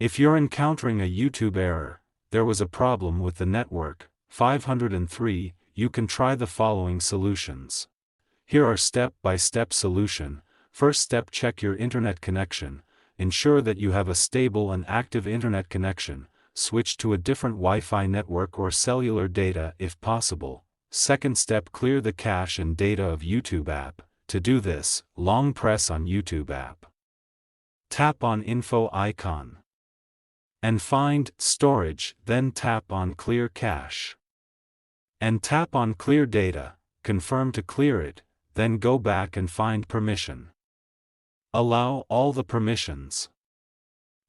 If you're encountering a YouTube error, there was a problem with the network, 503, you can try the following solutions. Here are step-by-step solution. First step, check your internet connection. Ensure that you have a stable and active internet connection. Switch to a different Wi-Fi network or cellular data if possible. Second step, clear the cache and data of YouTube app. To do this, long press on YouTube app. Tap on info icon. And find storage, then tap on clear cache. And tap on clear data, confirm to clear it, then go back and find permission. Allow all the permissions.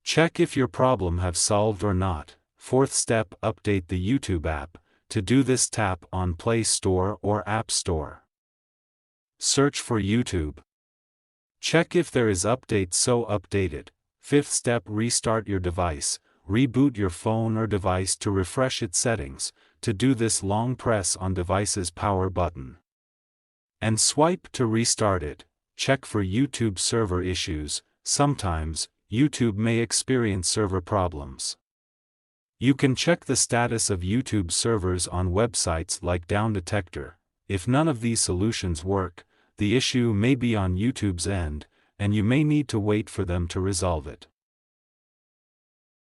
Check if your problem have solved or not. Fourth step, update the YouTube app. To do this, tap on Play Store or App Store. Search for YouTube. Check if there is update, so update it. Fifth step, restart your device. Reboot your phone or device to refresh its settings. To do this, long press on device's power button. And swipe to restart it. Check for YouTube server issues. Sometimes, YouTube may experience server problems. You can check the status of YouTube servers on websites like Down Detector. If none of these solutions work, the issue may be on YouTube's end, and you may need to wait for them to resolve it.